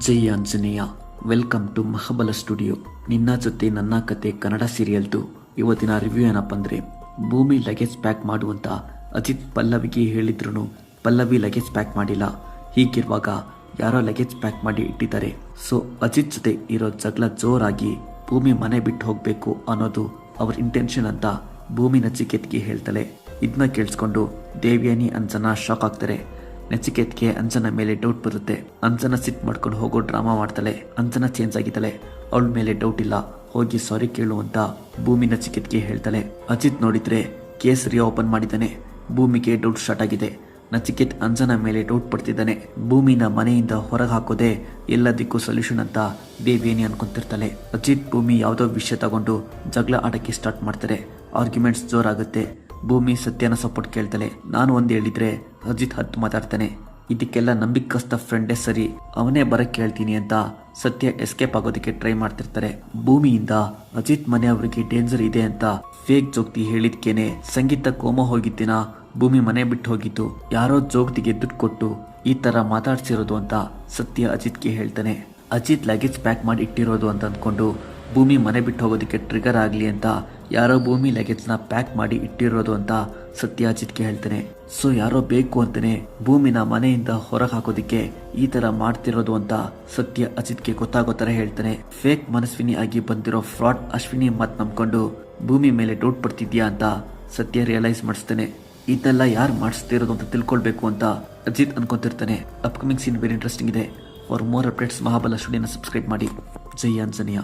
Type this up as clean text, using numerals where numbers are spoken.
Jai Anjaneya. Welcome to Mahabala studio. ನಿನ್ನ ಜೊತೆ ನನ್ನ ಕತೆ ಕನ್ನಡ ಸೀರಿಯಲ್ದು ಇವತ್ತಿನ ರಿವ್ಯೂ ಏನಪ್ಪ ಅಂದರೆ, ಭೂಮಿ ಲಗೇಜ್ ಪ್ಯಾಕ್ ಮಾಡುವಂತ ಅಜಿತ್ ಪಲ್ಲವಿಗೆ ಹೇಳಿದ್ರು ಪಲ್ಲವಿ ಲಗೇಜ್ ಪ್ಯಾಕ್ ಮಾಡಿಲ್ಲ. ಹೀಗಿರುವಾಗ ಯಾರೋ ಲಗೇಜ್ ಪ್ಯಾಕ್ ಮಾಡಿ ಇಟ್ಟಿದ್ದಾರೆ. ಸೊ ಅಜಿತ್ ಜೊತೆ ಇರೋ ಜಗಳ ಜೋರಾಗಿ ಭೂಮಿ ಮನೆ ಬಿಟ್ಟು ಹೋಗಬೇಕು ಅನ್ನೋದು ಅವ್ರ ಇಂಟೆನ್ಷನ್ ಅಂತ ಭೂಮಿ ನಚಿಕೇತ್ಗೆ ಹೇಳ್ತಾಳೆ. ಇದನ್ನ ಕೇಳಿಸ್ಕೊಂಡು ದೇವ್ಯಾನಿ ಅಂಜನಾ ಶಾಕ್ ಆಗ್ತಾರೆ. ನಚಿಕೇತ್ಗೆ ಅಂಜನಾ ಮೇಲೆ ಡೌಟ್ ಬರುತ್ತೆ. ಅಂಜನಾ ಸಿಟ್ ಮಾಡ್ಕೊಂಡು ಹೋಗೋ ಡ್ರಾಮಾ ಮಾಡ್ತಾಳೆ. ಅಂಜನಾ ಚೇಂಜ್ ಆಗಿದ್ದಾಳೆ, ಅವಳ ಮೇಲೆ ಡೌಟ್ ಇಲ್ಲ, ಹೋಗಿ ಸಾರಿ ಕೇಳು ಅಂತ ಭೂಮಿ ನಚಿಕೇತ್ಗೆ ಹೇಳ್ತಾಳೆ. ಅಜಿತ್ ನೋಡಿದ್ರೆ ಕೇಸ್ ಓಪನ್ ಮಾಡಿದ್ದಾನೆ. ಭೂಮಿಗೆ ಡೌಟ್ ಸ್ಟಾರ್ಟ್ ಆಗಿದೆ. ನಚಿಕೇತ್ ಅಂಜನಾ ಮೇಲೆ ಡೌಟ್ ಪಡ್ತಿದ್ದಾನೆ. ಭೂಮಿನ ಮನೆಯಿಂದ ಹೊರಗೆ ಹಾಕೋದೆ ಎಲ್ಲದಕ್ಕೂ ಸೊಲ್ಯೂಷನ್ ಅಂತ ದೇವೇನಿ ಅನ್ಕೊಂತಿರ್ತಾಳೆ. ಅಜಿತ್ ಭೂಮಿ ಯಾವುದೋ ವಿಷಯ ತಗೊಂಡು ಜಗಳ ಆಡಕ್ಕೆ ಸ್ಟಾರ್ಟ್ ಮಾಡ್ತಾರೆ. ಆರ್ಗ್ಯುಮೆಂಟ್ಸ್ ಜೋರಾಗುತ್ತೆ. ಭೂಮಿ ಸತ್ಯನ ಸಪೋರ್ಟ್ ಕೇಳ್ತಾಳೆ. ನಾನು ಒಂದು ಹೇಳಿದ್ರೆ ಅಜಿತ್ 10 ಮಾತಾಡ್ತಾನೆ. ಇದಕ್ಕೆಲ್ಲ ನಂಬಿಕಸ್ತ ಫ್ರೆಂಡೇ ಸರಿ, ಅವನೇ ಬರಕ್ಕೆ ಹೇಳ್ತೀನಿ ಅಂತ ಸತ್ಯ ಎಸ್ಕೇಪ್ ಆಗೋದಕ್ಕೆ ಟ್ರೈ ಮಾಡ್ತಿರ್ತಾರೆ. ಭೂಮಿಯಿಂದ ಅಜಿತ್ ಮನೆಯವರಿಗೆ ಡೇಂಜರ್ ಇದೆ ಅಂತ ಫೇಕ್ ಜೋಗ್ತಿ ಹೇಳಿದ್ಕೇನೆ ಸಂಗೀತ ಕೋಮ ಹೋಗಿದ್ದಿನ ಭೂಮಿ ಮನೆ ಬಿಟ್ಟು ಹೋಗಿದ್ದು ಯಾರೋ ಜೋಗ್ತಿಗೆ ದುಡ್ಡು ಕೊಟ್ಟು ಈ ತರ ಮಾತಾಡ್ಸಿರೋದು ಅಂತ ಸತ್ಯ ಅಜಿತ್ಗೆ ಹೇಳ್ತಾನೆ. ಅಜಿತ್ ಲಗೇಜ್ ಪ್ಯಾಕ್ ಮಾಡಿ ಇಟ್ಟಿರೋದು ಅಂತ ಅಂದ್ಕೊಂಡು ಭೂಮಿ ಮನೆ ಬಿಟ್ಟು ಹೋಗೋದಕ್ಕೆ ಟ್ರಿಗರ್ ಆಗಲಿ ಅಂತ ಯಾರೋ ಭೂಮಿ ಲಗೇಜ್ನ ಪ್ಯಾಕ್ ಮಾಡಿ ಇಟ್ಟಿರೋದು ಅಂತ ಸತ್ಯ ಅಜಿತ್ಗೆ ಹೇಳ್ತಾನೆ. ಸೊ ಯಾರೋ ಬೇಕು ಅಂತಾನೆ ಭೂಮಿನ ಮನೆಯಿಂದ ಹೊರಗೆ ಹಾಕೋದಿಕ್ಕೆ ಈ ತರ ಮಾಡ್ತಿರೋದು ಅಂತ ಸತ್ಯ ಅಜಿತ್ಗೆ ಗೊತ್ತಾಗೋ ತರ ಹೇಳ್ತಾನೆ. ಫೇಕ್ ಮನಸ್ವಿನಿ ಆಗಿ ಬಂದಿರೋ ಫ್ರಾಡ್ ಅಶ್ವಿನಿ ಮಾತ್ ನಂಬ್ಕೊಂಡು ಭೂಮಿ ಮೇಲೆ ಡೌಟ್ ಪಡ್ತಿದ್ಯಾ ಅಂತ ಸತ್ಯ ರಿಯಲೈಸ್ ಮಾಡಿಸ್ತಾನೆ. ಇದೆಲ್ಲ ಯಾರು ಮಾಡಿಸ್ತಿರೋದು ಅಂತ ತಿಳ್ಕೊಳ್ಬೇಕು ಅಂತ ಅಜಿತ್ ಅನ್ಕೊಂತಿರ್ತಾನೆ. ಅಪ್ಕಮಿಂಗ್ ಸೀನ್ ವೆರಿ ಇಂಟ್ರೆಸ್ಟಿಂಗ್ ಇದೆ. ಫಾರ್ ಮೋರ್ ಅಪ್ಡೇಟ್ಸ್ ಮಹಾಬಲ ಸ್ಟುಡಿಯೋನ ಸಬ್ಸ್ಕ್ರೈಬ್ ಮಾಡಿ. ಜೈ ಆಂಜನೇಯ.